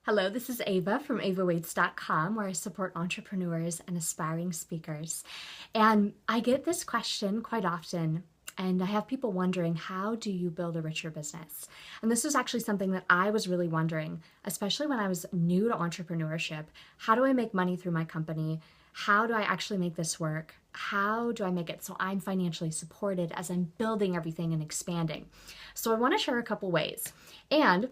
Hello, this is Ava from avawaits.com, where I support entrepreneurs and aspiring speakers. And I get this question quite often, and I have people wondering, how do you build a richer business? And this was actually something that I was really wondering, especially when I was new to entrepreneurship. How do I make money through my company? How do I actually make this work? How do I make it so I'm financially supported as I'm building everything and expanding? So I want to share a couple ways. And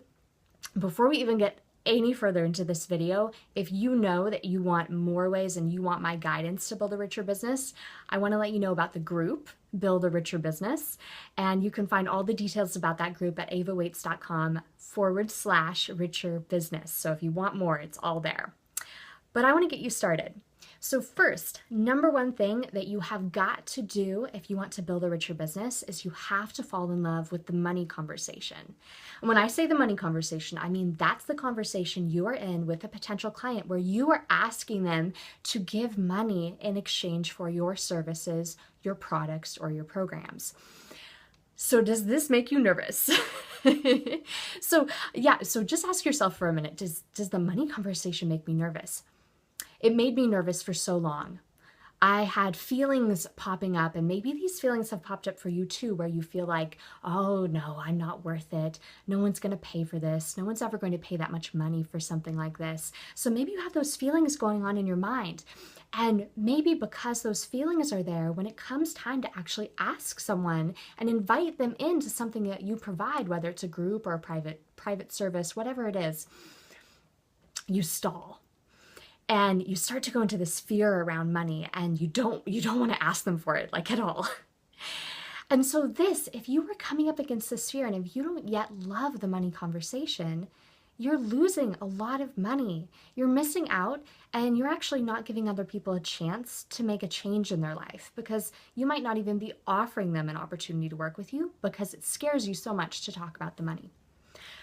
before we even get any further into this video, if you know that you want more ways and you want my guidance to build a richer business, I want to let you know about the group, Build a Richer Business. And you can find all the details about that group at avawaits.com/richer business. So if you want more, it's all there. But I want to get you started. So first, number one thing that you have got to do if you want to build a richer business is you have to fall in love with the money conversation. And when I say the money conversation, I mean that's the conversation you are in with a potential client where you are asking them to give money in exchange for your services, your products, or your programs. So does this make you nervous? So just ask yourself for a minute, does the money conversation make me nervous? It made me nervous for so long. I had feelings popping up, and maybe these feelings have popped up for you too, where you feel like, oh no, I'm not worth it. No one's going to pay for this. No one's ever going to pay that much money for something like this. So maybe you have those feelings going on in your mind. And maybe because those feelings are there, when it comes time to actually ask someone and invite them into something that you provide, whether it's a group or a private service, whatever it is, you stall. And you start to go into this fear around money, and you don't want to ask them for it, like, at all. And so if you were coming up against this fear, and if you don't yet love the money conversation, you're losing a lot of money. You're missing out, and you're actually not giving other people a chance to make a change in their life, because you might not even be offering them an opportunity to work with you because it scares you so much to talk about the money.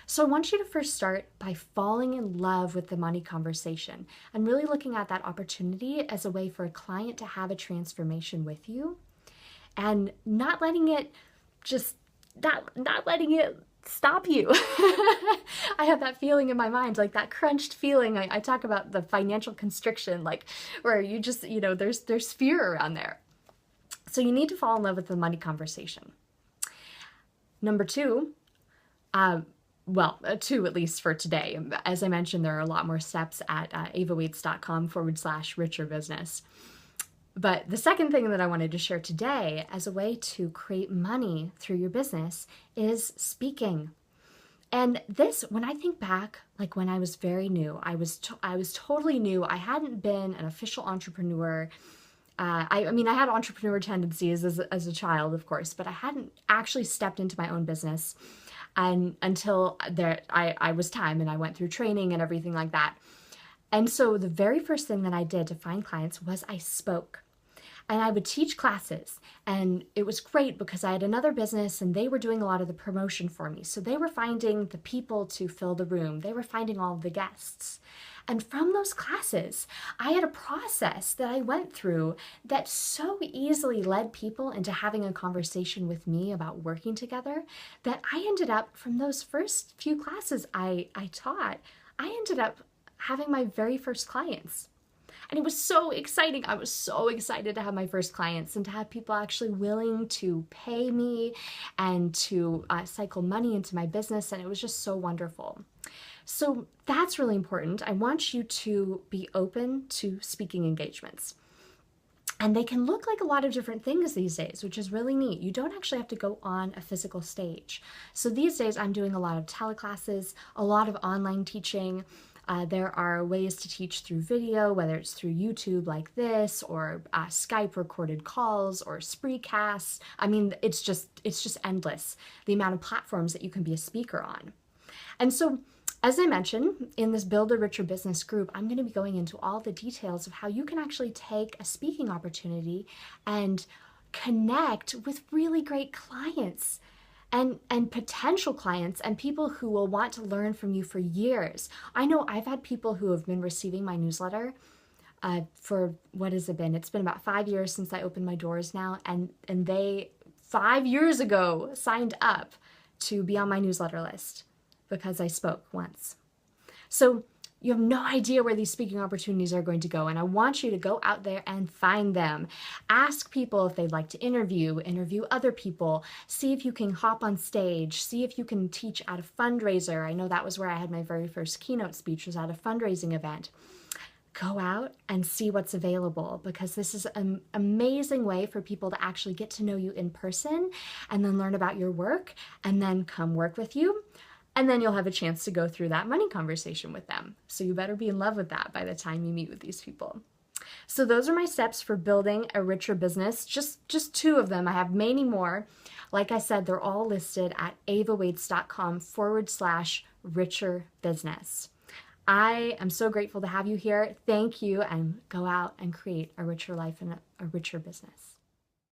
So I want you to first start by falling in love with the money conversation and really looking at that opportunity as a way for a client to have a transformation with you, and not letting it stop you. I have that feeling in my mind, like that crunched feeling. I talk about the financial constriction, like where you just, there's fear around there. So you need to fall in love with the money conversation. Number two, two at least for today. As I mentioned, there are a lot more steps at avawaits.com/richer business. But the second thing that I wanted to share today as a way to create money through your business is speaking. And this, when I think back, like when I was very new, I was totally new. I hadn't been an official entrepreneur. I had entrepreneur tendencies as a child, of course, but I hadn't actually stepped into my own business until I was time, and I went through training and everything like that. And so the very first thing that I did to find clients was I spoke. And I would teach classes, and it was great because I had another business and they were doing a lot of the promotion for me. So they were finding the people to fill the room. They were finding all of the guests. And from those classes, I had a process that I went through that so easily led people into having a conversation with me about working together that I ended up, from those first few classes I taught, I ended up having my very first clients. And it was so exciting. I was so excited to have my first clients and to have people actually willing to pay me and to cycle money into my business. And it was just so wonderful. So that's really important. I want you to be open to speaking engagements. And they can look like a lot of different things these days, which is really neat. You don't actually have to go on a physical stage. So these days I'm doing a lot of teleclasses, a lot of online teaching. There are ways to teach through video, whether it's through YouTube like this, or Skype recorded calls, or Spreecasts. I mean, it's just endless, the amount of platforms that you can be a speaker on. And so, as I mentioned, in this Build a Richer Business group, I'm going to be going into all the details of how you can actually take a speaking opportunity and connect with really great clients and potential clients and people who will want to learn from you for years. I know I've had people who have been receiving my newsletter for, what has it been? It's been about 5 years since I opened my doors now, and they 5 years ago signed up to be on my newsletter list because I spoke once. So You have no idea where these speaking opportunities are going to go. And I want you to go out there and find them. Ask people if they'd like to interview other people, see if you can hop on stage, see if you can teach at a fundraiser. I know that was where I had my very first keynote speech, was at a fundraising event. Go out and see what's available, because this is an amazing way for people to actually get to know you in person and then learn about your work and then come work with you. And then you'll have a chance to go through that money conversation with them. So you better be in love with that by the time you meet with these people. So those are my steps for building a richer business. Just 2 of them. I have many more. Like I said, they're all listed at avawaits.com/richer business. I am so grateful to have you here. Thank you, and go out and create a richer life and a richer business.